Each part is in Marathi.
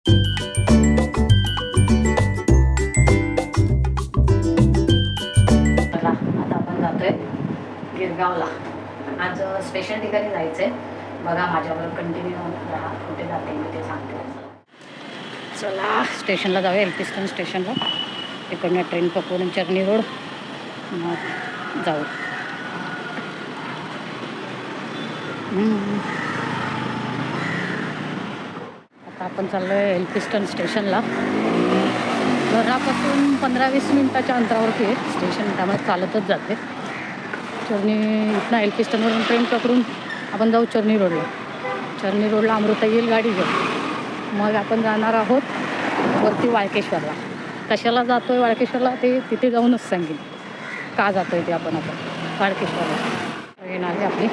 आता आपण जातोय गिरगावला. आज स्पेशल ठिकाणी जायचंय. बघा माझ्यावर कंटिन्यू राहा, कुठे जाते मी ते सांगते. चला स्टेशनला जाऊया, एल्फिस्टन स्टेशनला. इकडनं ट्रेन पकडून चर्नी रोड मग जाऊ. आता आपण चाललो आहे एल्फिस्टन स्टेशनला. घरापासून 15-20 मिनिटाच्या अंतरावरती आहे स्टेशन, त्यामुळे चालतच जाते. चर्नी इथनं एल्फिस्टनवरून ट्रेन पकडून आपण जाऊ चर्नी रोडला. चर्नी रोडला अमृता येईल गाडी घेऊ. मग आपण जाणार आहोत वरती वाळकेश्वरला. कशाला जातो आहे वाळकेश्वरला ते तिथे जाऊनच सांगेन का जातो आहे ते. आपण आता वाळकेश्वरला ट्रेन आली आपली.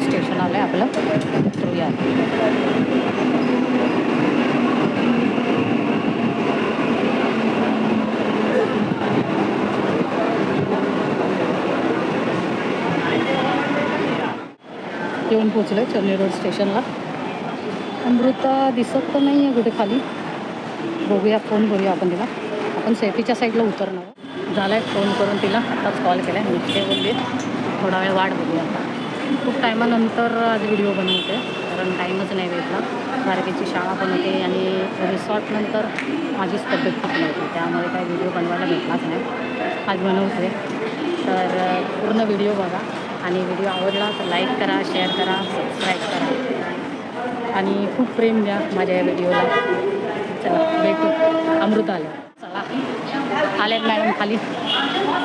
स्टेशन आलं आहे आपलं, उतरूया. येऊन पोचलो चर्नी रोड स्टेशनला. अमृता दिसत तर नाही आहे कुठे खाली. बघूया, फोन करूया आपण तिला. आपण सेफीच्या साईडला उतरणार. झाला आहे फोन करून तिला, आताच कॉल केला आहे. निघते बोलली, थोडा वेळ वाट बघूया. आता खूप टायमानंतर आज व्हिडिओ बनवते, कारण टाईमच नाही भेटला. बारकेची शाळा पण होते आणि रिसॉर्टनंतर माझीच तब्येत खूप नव्हती, त्यामुळे काही व्हिडिओ बनवायला भेटलाच नाही. आज बनवते. तर पूर्ण व्हिडिओ बघा आणि व्हिडिओ आवडला तर लाईक करा, शेअर करा, सबस्क्राईब करा आणि खूप प्रेम द्या माझ्या या व्हिडिओला. चला भेटू अमृता आल्या. चला आले मॅडम खाली.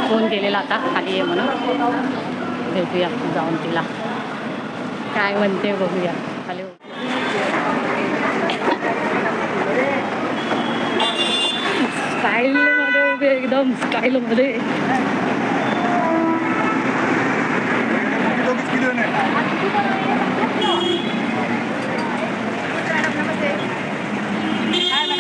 फोन केलेला आता खाली आहे म्हणून. भेटूया जाऊन तिला काय म्हणते बघूया. खाली स्टाईलमध्ये उभे, एकदम स्टाईलमध्ये.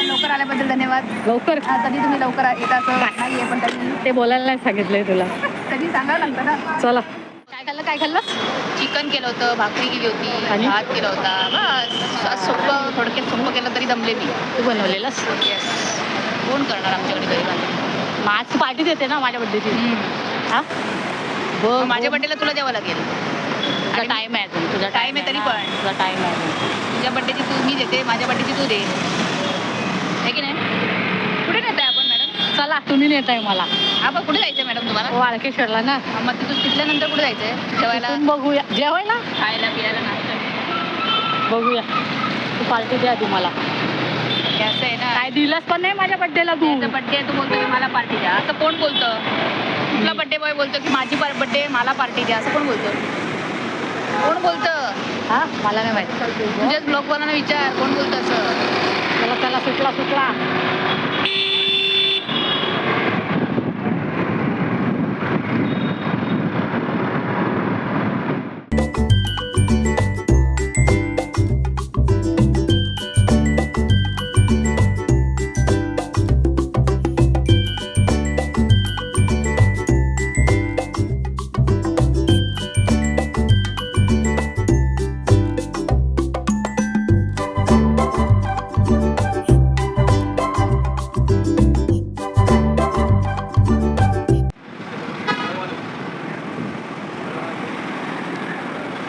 लवकर आल्याबद्दल धन्यवाद. लवकर कधी तुम्ही लवकर येत असं नाही आहे, पण तरी ते बोलायला नाही सांगितलंय तुला. कधी सांगावं लागतं ना. चला. काय खाल्लं? चिकन केलं होतं, भाकरी केली होती आणि भात केला होता. बस सोपं, थोडक्यात सोपं केलं तरी दमले मी. तू बनवलेलंस? कोण करणार आमच्याकडे गरीबांना. माझ पार्टी देते ना माझ्या बड्डेची. हां बघ, माझ्या बड्डेला तुला द्यावं लागेल. तुझा टाईम आहे अजून. तुझा टाईम आहे तरी पण. तुझा टाईम आहे अजून. तुझ्या बड्डेची तू मी देते, माझ्या बड्डेची तू दे, आहे की नाही? कुठे नेत आहे आपण मॅडम? चला तुम्ही नेताय मला. आपण कुठे जायचं आहे मॅडम तुम्हाला? वाळकेश्वरला ना. मग तिथून तिथल्यानंतर कुठे जायचं आहे? जेवायला, तिथून बघूया. जेवायला खायला, पियायला, नाश्ता बघूया. तू पार्टी द्या आधी मला. असं आहे ना. काय दिलंच पण नाही माझ्या बड्डेला तू. बड्डे तू बोलतो की मला पार्टी द्या, असं कोण बोलतं? तुला बड्डे बॉय बोलतो की माझी बड्डे मला पार्टी द्या, असं कोण बोलतं? कोण बोलतं? हां मला नाही माहिती. तुझ्याच ब्लॉगवाल्यांना विचार, कोण बोलतं असं? मला त्याला सुटला.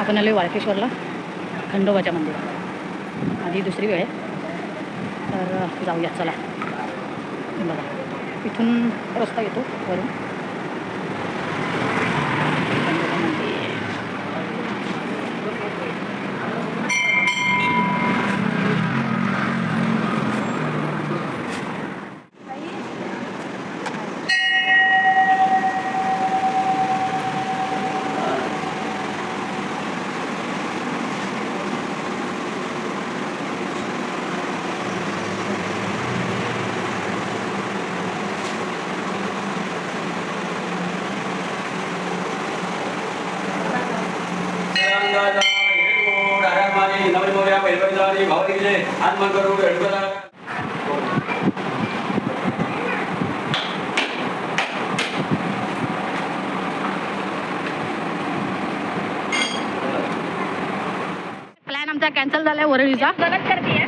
आपण आलो वाळकेश्वरला खंडोबाच्या मंदिरात. आधी दुसरी वेळ आहे, तर जाऊया चला. बघा इथून रस्ता येतो वरून. खंडोबा मंदिर. प्लॅन आमचा कॅन्सल झालाय वरळीचा. गलत करती है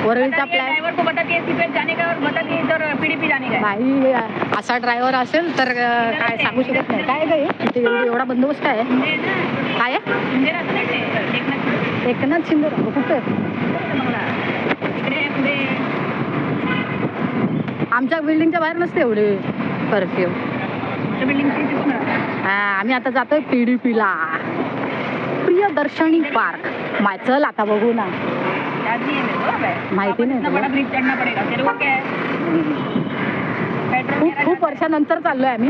वरळीचा प्लॅन. ड्राइवर को बताती है सीपीएस जाने का और बताती है इधर पीडीपी जाने का है. काही असा ड्रायव्हर असेल तर काय सांगू शकत नाही. काय काय इथे एवढा बंदोबस्त आहे. शिंदे ना, काय शिंदे राहतो ना इथे, एकनाथ एकनाथ शिंदे कुठे बंगला. इकडे पुढे आमच्या बिल्डिंगच्या बाहेर नसते एवढे कर्फ्यू. बिल्डिंगची तिथून राहतो. आम्ही आता जातोय पीडीपीला, प्रियदर्शनी पार्क. चल आता बघू ना. याद नहीं है मेरे को. माहिती नाही इतना तुला? बड़ा ब्रिज चढ़ना पड़ेगा. तेरे को क्या है? पेट्रोल खूप मेरा खूप वर्षानंतर चाललोय आम्ही.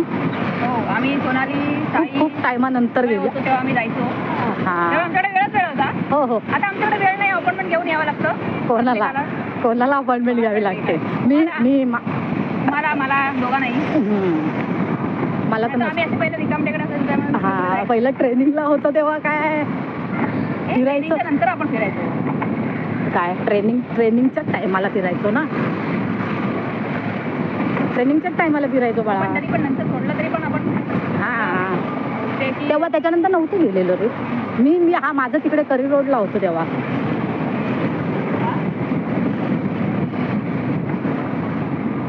हो, आम्ही सोनाली खूप खूप टायमानंतर गेलो. होतो तेव्हा आम्ही जायचो. तेव्हा हा आमच्याकडे वेळ होता. हो हो. आता आमच्याकडे वेळ नाही. अपॉइंटमेंट घेऊन यावं लागतं. कोणाला अपॉइंटमेंट घ्यावी लागते. मी मला दोघा नाही. मला तर आम्ही असे पहिले रिकाम टेकडा असायचो. हा पहिलं ट्रेनिंगला होतं तेव्हा काय फिरायचं. नंतर आपण फिरायचो. काय ट्रेनिंगच्या टायमाला फिरायचो ना. ट्रेनिंगच्याच टायमाला फिरायचो बाळा. पण तरी पण नंतर सोडलं तरी पण आपण हा ते की तेव्हा त्याच्यानंतर नव्हतं गेलेलो रे. मी हा माझं तिकडे करी रोडला होतो तेव्हा.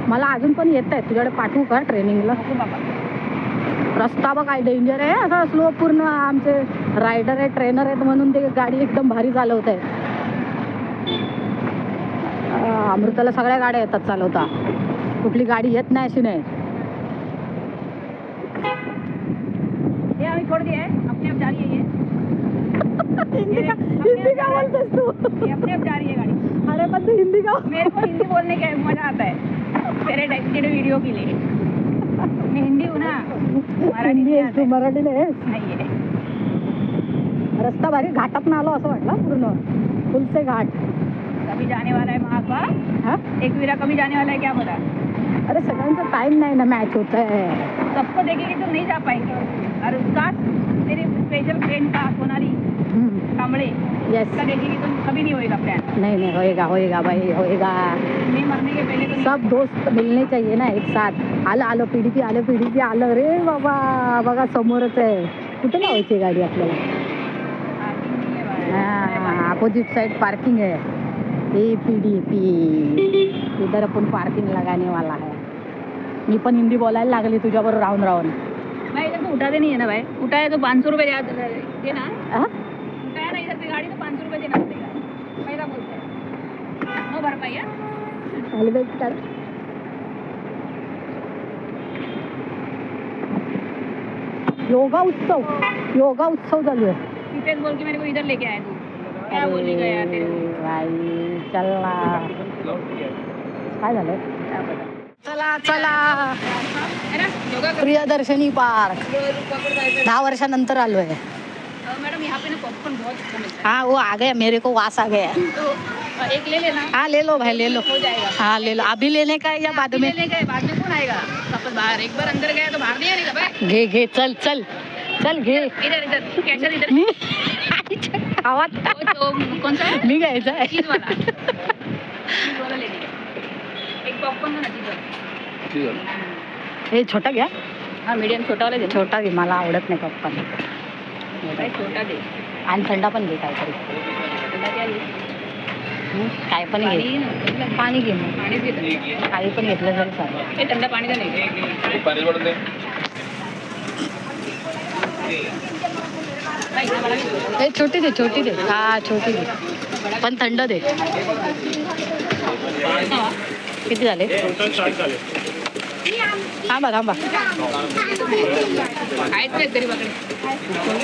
मला अजून पण येत आहे. तुझ्याकडे पाठवू का ट्रेनिंगला? नको बाबा. रस्ता बघ काय डेंजर आहे. असा स्लो. पूर्ण आमचे रायडर आहे, ट्रेनर आहेत म्हणून ते गाडी एकदम भारी चालवत आहे. अमृताला सगळ्या गाड्या येतात चालवता. कुठली गाडी येत नाही अशी नाही. ये अभी छोड़ दिया है. अपने आप जा रही है ये. हिंदी का बोलतोस तू? ये अपने आप जा रही है गाड़ी. अरे पण तू हिंदी का? मेरे को हिंदी बोलने का मजा आता है. तेरे वीडियो के लिए मैं हिंदी हूँ ना. हिंदी आहेस तू, मराठी नाही आहेस? नहीं है. रस्ता भारी घाटात ना आलो असं वाटलं पूर्ण. फुलसे घाट. कभी जाने वाला है वहाँ का. हा एकवीरा कभी जाने वाला है क्या पता. अरे सगळ्यांचा टाइम नाही ना मॅच होत आहे. सबको देखेगी तो नहीं जा पाएंगे. और उसका तेरी स्पेशल फ्रेंड का सोनाली कांबळे यस. उसका देखेगी तो कभी नहीं होएगा प्लान. नहीं नहीं होएगा भाई होएगा. मैं मरने के पहले तो नहीं. सब दोस्त मिलने चाहिए ना एक साथ. आलं पीडीपी आलं रे बाबा. बघा समोरच आहे. कुठे लावायची गाडी आपल्याला? Parking नहीं है भाई. हाँ अपोजिट साइड पार्किंग है. ये पीडीपी इधर अपन पार्किंग लगाने वाला है. मी पण हिंदी बोलायला लागली तुझ्याबरोबर राहून. भाई इधर तो उठाते नहीं है ना भाई. उठाए तो 500 रुपये देना. हाँ? उठाया ना इधर से गाड़ी तो 500 रुपये देना पड़ेगा. पैसा बोलते हैं नो भरपाई है. हेल्मेट काढ. योगा उत्सव चालू आहे. सीपेस बोल के मेरे को इधर लेके आया तू. क्या बोलेगा यार तेरे को. भाई चल ना. काय झालं? क्या पता. चला है ना योगा कर. प्रियदर्शनी पार्क. 10 वर्षानंतर आलो है. मैडम यहाँ पे ना पॉपकॉर्न बहुत अच्छा मिलता है. हाँ वो आ गया मेरे को वास आ गया. तो एक ले लेना. हाँ ले लो भाई ले लो. हो जाएगा. हाँ ले लो. अभी लेने का है या बाद में? लेने का है. बाद में कौन आएगा. वापस बाहर एक बार अंदर गया तो बाहर नहीं आएगा भाई. घे चल घे. इधर कैशर इधर. आवाज तो कौन सा है. मी घ्यायचा आहे. चीज वाला ले लिया. एक पॉपकॉर्न ना चीज वाला. हे छोटा घ्या. हाँ मीडियम छोटा वाला दे. छोटा घे मला आवडत नाही पप्पा. भाई छोटा दे. आणि थंडा पण घे काहीतरी. थंडा क्या ले. काय पण घे. पाणी घे मग. पाणी पित. काही पण घेतलं तरी चालेल. हे थंडा पाणी का नाही. हे छोटी दे. हा छोटी दे पण थंड दे. किती झाले? थांबा काहीच नाही तरी बाकडे.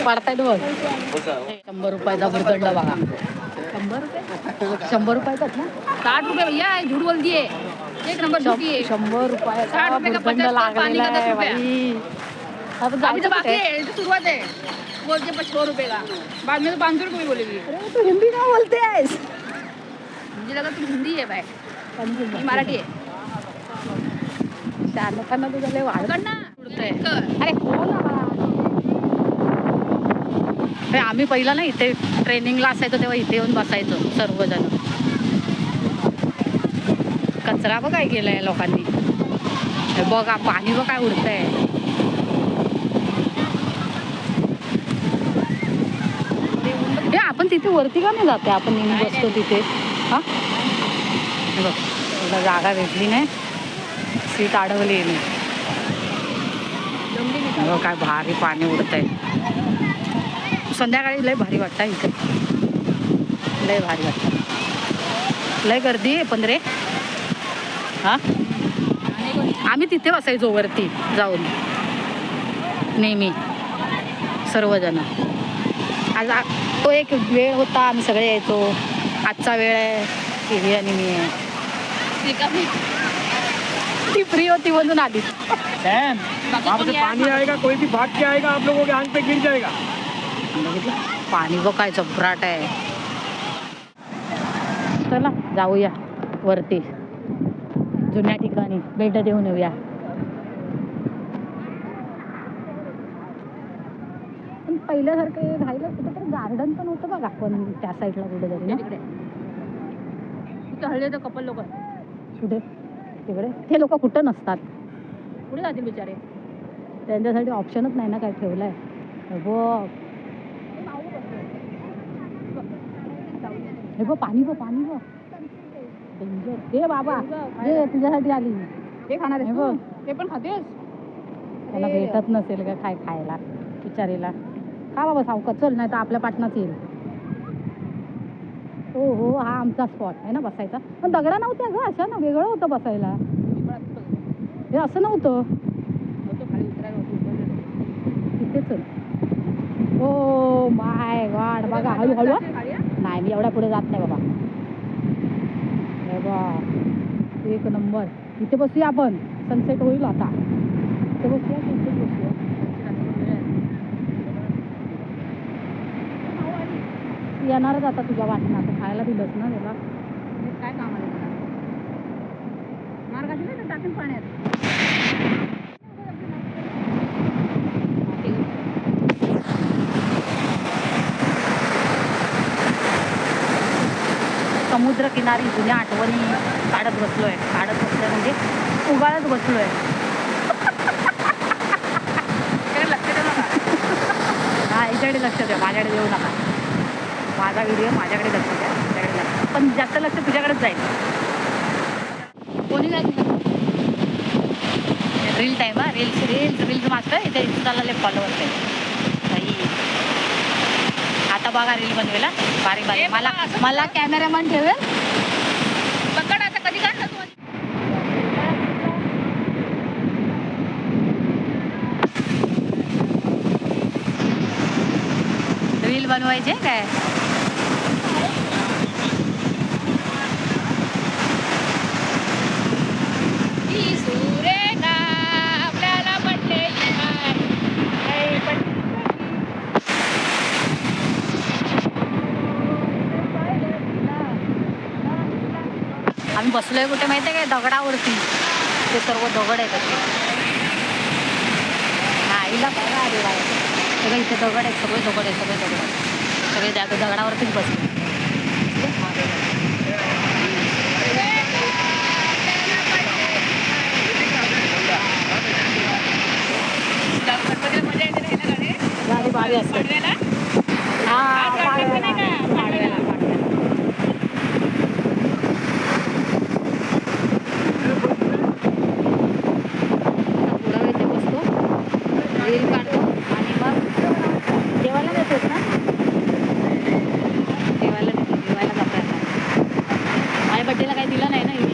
पडतायत बघ. 100 रुपयाचा भुर्दंड बघा. 100 रुपयाचाच ना. 60 रुपये भैया झूठ बोल दिए. एक नंबर झूठी है. 100 रुपयाचा 60 रुपये का भुर्दंड 50 पानी लागलेला का 10 आहे रुपया. बाई. अब अभी जायचं तो बाकी कुठे? है. तो शुरुआत है. बोलते 100 रुपये का. बाद में तो 500 रुपये बोलेगी. अरे तू हिंदी का बोलते आहेस? मुझे लगा तुम हिंदी है भाई. मी मराठी आहे. शानपणा तुझं लय वाढत. कर ना. उडतंय. कर. अरे हो ना. हे आम्ही पहिला ना इथे ट्रेनिंगला असायचो तेव्हा इथे येऊन बसायचो सर्वजण. कचरा बघ काय केलाय लोकांनी. हे बघा पाणी बघ काय उडतंय. हे आपण तिथे वरती का नाही जाते, आपण नेहमी बसतो तिथे. हा हे बघ तुला जागा भेटली नाही, सीट अडवली मी. काय भारी पाणी उडतंय. संध्याकाळी लय भारी वाटतं इथे, लय भारी वाटतं. लय गर्दी आहे पण रे. हा आम्ही तिथे बसायचो वरती जाऊन नेहमी सर्वजण. आज तो एक वेळ होता, आम्ही सगळे यायचो. आजचा वेळ आहे टी आणि मी आहे. ती फ्री होती म्हणून आली. वहाँ से पानी आएगा, कोई भी भाग के आएगा, आप लोगों के आंख पे गिर जाएगा. पाणी बघ काय जबराट आहे. चला जाऊया वरती, जुन्या ठिकाणी भेट देऊन येऊया. पण पहिल्यासारखं राहिलं कुठेतरी गार्डन पण होतं बघा, पण त्या साईडला कुठेतरी ना. हळदीचं कपल लोक कुठे तिकडे ते लोक कुठं नसतात, कुठे जातील बिचारे. त्यांच्यासाठी ऑप्शनच नाही ना काय ठेवलंय. बघ हे बघ पाणी बघ, पाणी बघ डेंजर. हे बाबा हे तुझ्यासाठी आली. ते खाणार हे आहेस बघ तू? ते पण खातेस? त्याला भेटत नसेल का काय खायला बिचारीला. का बाबा सावकाश चल, नाही तर आपल्या पाटणाच येईल. हो हो हा आमचा स्पॉट आहे ना बसायचा. पण दगडा नव्हत्या ग अशा ना, वेगळं होतं बसायला. हे असं नव्हतं तिथे. चल हो माय गॉड बघा हळूहळू. नाही मी एवढ्या पुढे जात नाही बाबा. हे बघ एक नंबर. इथे बसूया आपण, सनसेट होईल आता. इथे बसूया की इथे बसूया. येणारच आता तुझ्या वाटणं. आता खायला दिलंच ना त्याला. काय काम आहे मार्गाशी नाही टाकून पाण्यात. समुद्र किनारी जुन्या आठवणी काढत बसलोय. म्हणजे उगाळत बसलोय. लक्ष देऊ नका. हा याच्याकडे लक्ष द्या, माझ्याकडे देऊ नका. माझा व्हिडिओ माझ्याकडे लक्ष द्या, तुझ्याकडे लक्ष. पण जास्त लक्ष तुझ्याकडेच जाईल. कोणी काय रील टाईम हा रील्स मागतं इथे इंस्टाला लय फॉलोअर्स आहे. आता बघा रील बनवेला बारीक बारीक. मला कॅमेरामॅन ठेवेल. पकड आता कधी काढणार तू? रील बनवायचे काय. आपल्याला पडले आम्ही बसलोय कुठे माहिती आहे काय, दगडावरती. ते सर्व दगड आहेत असे. हा हिला बघा अरे बाय सगळं इथे दगड आहेत, सगळे दगड आहेत. सगळे दगडावरतीच बसले. गाडी भारी असते. हा पाडव्याला. थोडा वेळ ते बसतो, रील काढतो आणि मग जेवायला देतोस ना. जेवायला जातो आता. माझ्या बड्डेला काही दिलं नाही ना हिने.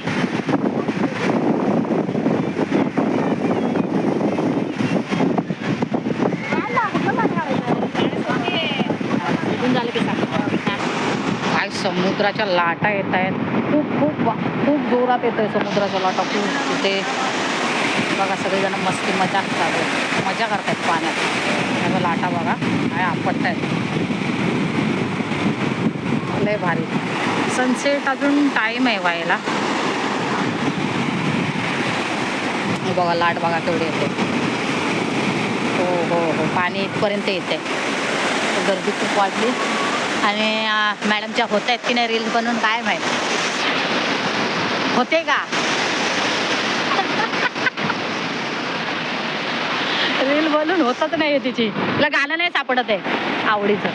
झालं की काय समुद्राच्या लाटा येत आहेत. खूप जोरात येत आहे समुद्राच्या लाटा. खूप तिथे बघा सगळेजण मस्ती मजा करतायत पाण्यात. त्याला लाटा बघा काय आपटतायत. लय भारी. सनसेट अजून टाईम आहे व्हायला. बघा लाट बघा केवढी येते. हो पाणी इथपर्यंत येते. गर्दी खूप वाढली आणि मॅडमच्या होत आहेत की नाही रील्स बनवून काय माहीत होते का रील बनवून होतच नाही आहे तिची तिला गाणं नाही सापडत आहे आवडीचं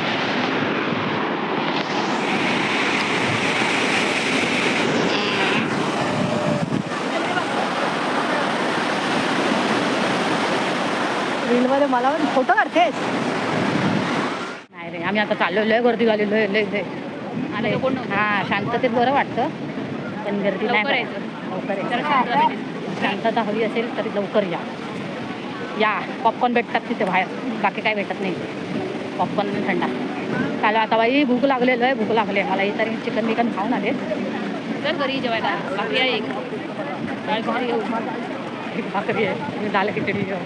रीलमध्ये मला पण फोटो काढतेस नाही रे आम्ही आता चाललो लय गर्दी झाली लय लय लय आता कोण नव्हतं. हां शांततेत बरं वाटतं पण गर्दी नाही लवकर पाहिजे. लवकर जरा यायचं. शांत शांतता हवी असेल तरी लवकर या पॉपकॉर्न भेटतात तिथे बाहेर बाकी काय भेटत नाही पॉपकॉर्न थंडा काल आता बाई भूक लागलेलं आहे भूक लागले मला तरी चिकन बिकन खाऊन आले तर घरी जेवायला बाकी आहे एक डाळ खिचडी घेऊ भाकरी आहे झालं खिचडी घेऊ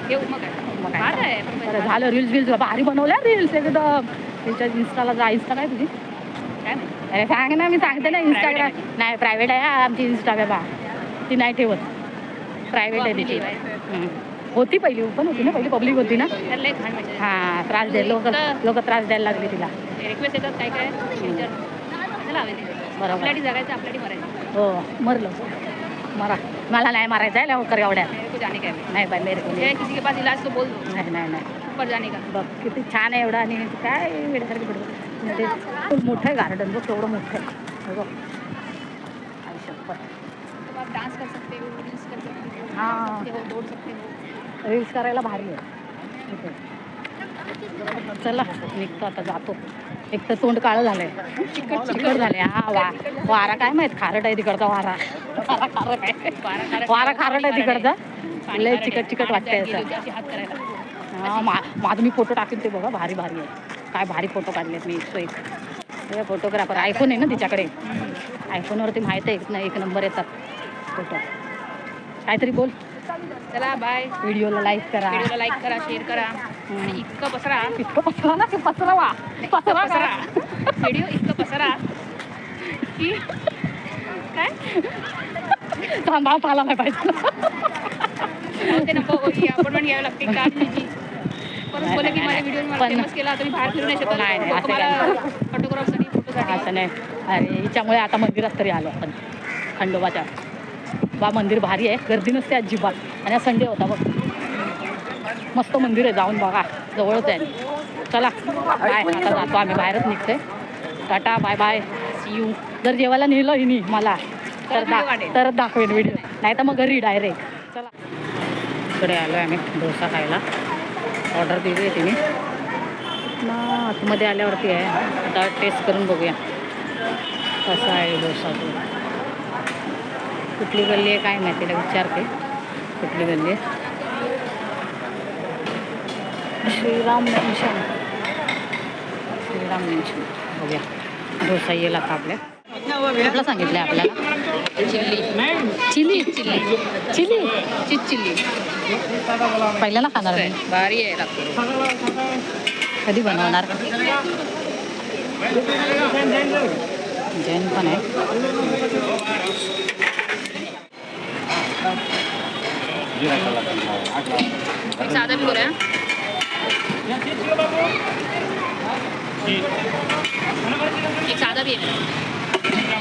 घेऊ मग काय मग भात काय आहे बरं झालं रील्स भारी बनवल्या रील्स एकदम त्यांच्या इन्स्टाला जा इन्स्टा काय तुझी काय माहिती अरे सांग ना मी सांगते ना इंस्टाग्राम Private नाही प्रायव्हेट आहे हा, आमची इंस्टाग्राम ती नाही ठेवत प्रायव्हेट आहे तिची होती पहिली ओपन होती ना पहिली पब्लिक होती ना त्याला लय घाण म्हणजे हां त्रास द्यायला लोक त्रास द्यायला लागले तिला रिक्वेस्ट येतात काय काय फ्युचर चला हवे बरोबर आपल्यासाठी जगायचं आपल्यासाठी मरायचं हो मरलो मरा मला नाही मारायचं आहे लवकर एवढ्या मेरे को जाने का है नाही बाय मेरे को है किसी के पास इलाज तो बोल दो नाही नाही नाही ऊपर जाने का बघ किती छान आहे एवढं आणि काय वेळेसारखं पडतं ते खूप मोठं आहे गार्डन बघ केवढं मोठं आहे बघ आयुष्यभर तो आप डांस कर सकते हो रील्स कर सकते हो हाँ। सकते हो दौड़ सकते हो रील्स करायला भारी आहे इथे. चला निघतो आता जातो एक तर तोंड काळं झालंय चिकट झालंय हा वारा काय माहित खारट आहे तिकडचा वारा खारट आहे वारा खारट आहे तिकडचा लय चिकट वाटतंय असं अशी हात करायला हा माझं मी फोटो टाकेन ते बघा भारी भारी आहे काय भारी फोटो काढलेत मी 101 फोटोग्राफर आयफोन आहे ना तिच्याकडे आयफोनवरती माहिती आहे एक नंबर येतात फोटो काहीतरी बोल चला बाय व्हिडिओला लाईक करा व्हिडिओला लाईक करा शेअर करा आणि इतकं पसरा इतकं पसरा ना की पसरावा पसरा पसरा व्हिडिओ इतकं पसरा की काय सांभाळ आला नाही पाहिजे ते नको आपण पण घ्यावं लागते का तुझी परत बोले की माझ्या व्हिडिओ मला फेमस केला तुम्ही बाहेर फिरू नाही शकत नाही, असं तुम्हाला फोटोग्राफसाठी फोटोसाठी असं नाही अरे हिच्यामुळे आता मंदिरात तरी आलो आपण खंडोबाच्या बा मंदिर भारी आहे गर्दी नसते अजिबात आणि आज संडे होता बघ मस्त मंदिर आहे जाऊन बघा जवळच आहे चला बाय आता जातो आम्ही बाहेरच निघतोय ta-ta bye bye see you जर जेवायला नेलं हिनी मला तरच दाखवेन व्हिडिओ नाही तर मग घरी डायरेक्ट चला इकडे आलो आहे आम्ही डोसा खायला ऑर्डर दिली आहे तिने मग आतमध्ये आल्यावरती आहे आता टेस्ट करून बघूया कसा आहे डोसा तो कुठली गल्ली आहे काय माहिती तिला विचारते कुठली गल्ली आहे श्रीराम मेन्शन बघूया डोसा येईल आता आपल्या कुठला सांगितलं आहे आपल्याला chilli chilli chilli cheese chilli पहिल्यांदा खाणार आहे भारी आहे लागतो कधी बनवणार जैन पण आहे एक साधा भी बोला एक साधा भी है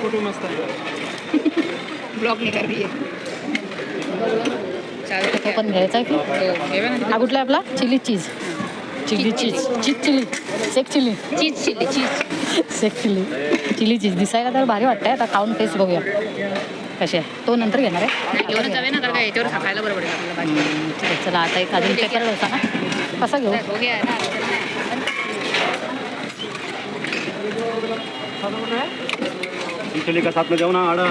फोटो मस्त आहे ब्लॉक नहीं कर रही है तो पण घ्यायचा आहे की हा कुठला आहे आपला chilli cheese chilli cheese cheese chilli सेक चिली चीज चिल्ली चीज सेक चिली चिली चीज दिसायला तर भारी वाटतंय आता खाऊन टेस्ट बघूया कसे आहे तो नंतर घेणार आहे नाही घेऊनच जावे ना तर काय याच्यावर खायला बरं पडेल आपल्याला भाजी ठीक आहे, चला आता एक अजून पेपर डोसा ना कसा घेऊ हो गया है ना चिली का साथ में जाओ ना आड़ा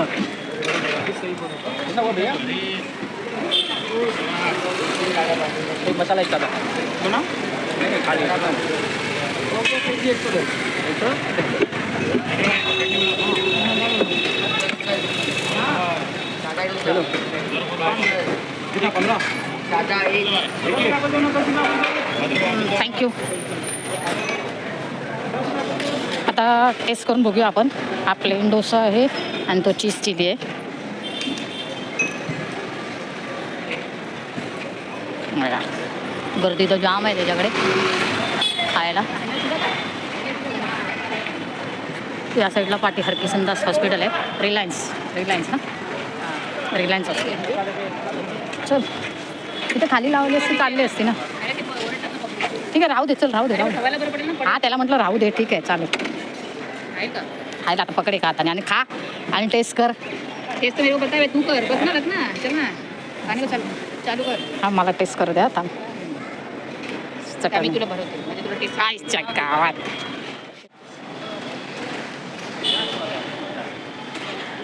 मसाला इसका तो ना खाली चलो कितना 15 थँक्यू. आता टेस्ट करून बघूया आपण. हा प्लेन डोसा आहे आणि तो चीज चिली आहे. बघा, गर्दी तर जाम आहे त्याच्याकडे खायला. या साईडला पाठी हरकिसनदास हॉस्पिटल आहे. रिलायन्स ना, रिलायन्स हॉस्पिटल. चल तिथे खाली लावली असते चालली असती ना. ठीक आहे, राहू दे. चल राहू दे. हा, त्याला म्हटलं राहू दे. ठीक आहे, चालेल. खायला आता पकडे का हाताने आणि खा आणि टेस्ट कर. तेच तर बता तू कर बसणारच ना. चल ना आणि चालू कर. हा, मला टेस्ट करू द्या आता. मी तुला भरवते म्हणजे तुला टेस्ट. आईच्या गावात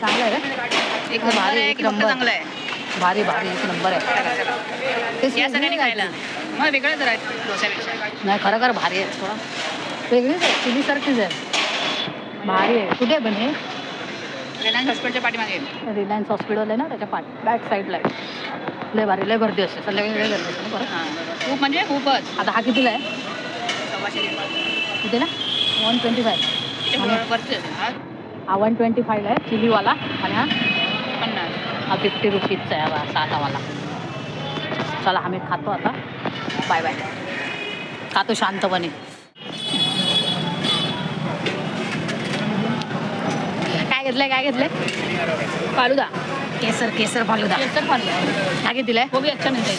चांगलं आहे का? एक भारी आहे की फक्त चांगलं आहे. भारी एक नंबर आहे. या सगळ्यांनी खायला मग वेगळं जरा डोस्यापेक्षा. नाही, खरं भारी आहे. थोडा वेगळीच आहे, चिलीसारखीच आहे. भारी आहे. कुठे बने? रिलायन्स हॉस्पिटलच्या पाठीमागे. रिलायन्स हॉस्पिटल आहे ना, त्याच्या बॅक साईडला आहे. लय भारी, लय गर्दी असते. संध्याकाळी लय गर्दी असते बरं. हां, खूप म्हणजे खूपच. आता हा कितीला आहे? 125. कितीला? 125. हा 125 आहे चिलीवाला आणि हा 50. 50 रुपीजचा आहे. बा साधावाला. चला आम्ही खातो आता. Bye bye. खातो शांतपणे. काय घेतलंय? फालुदा. केसर फालुदा. काय कितीला वो भी अच्छा मिलता है.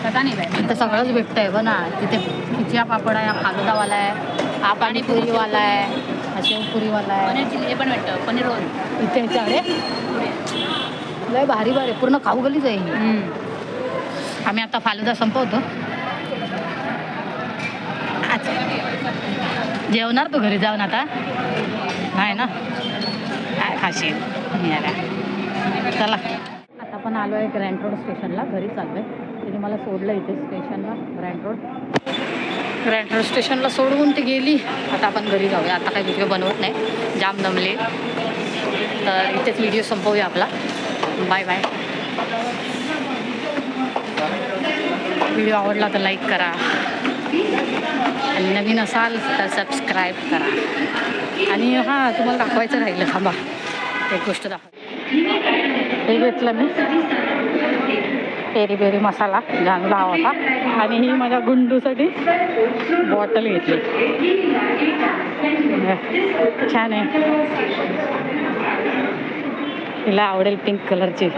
पता नहीं भाई. इथं सगळंच भेटतंय बघ ना. तिथे खिचिया पापड आहे, हा फालुदावाला आहे, हा पाणीपुरीवाला आहे, हा शेवपुरीवाला आहे. पनीर चिली हे पण भेटतं. पनीर रोल इथे याच्याकडे लय भारी पूर्ण खाऊ गलीच आहे ही. आम्ही आता फालुदा संपवतो. जेवणार तू घरी जाऊन आता? नाही ना, काय खाशील? चला आता आपण आलो आहे ग्रँड रोड स्टेशनला. घरी चाललो आहे. तिने मला सोडलं इथे स्टेशनला. ग्रँड रोड स्टेशनला सोडवून ती गेली. आता आपण घरी जाऊया. आता काही व्हिडिओ बनवत नाही, जाम दमले. तर इथेच व्हिडिओ संपवूया आपला. Bye bye. व्हिडिओ आवडला तर लाईक करा आणि नवीन असाल तर सबस्क्राईब करा. आणि हां, तुम्हाला दाखवायचं राहिलं, थांबा एक गोष्ट दाखवा. हे घेतलं मी पेरी पेरी मसाला जानला हवा होता. आणि ही माझ्या गुंडूसाठी बॉटल घेतली. छान आहे, तिला आवडेल पिंक कलरची.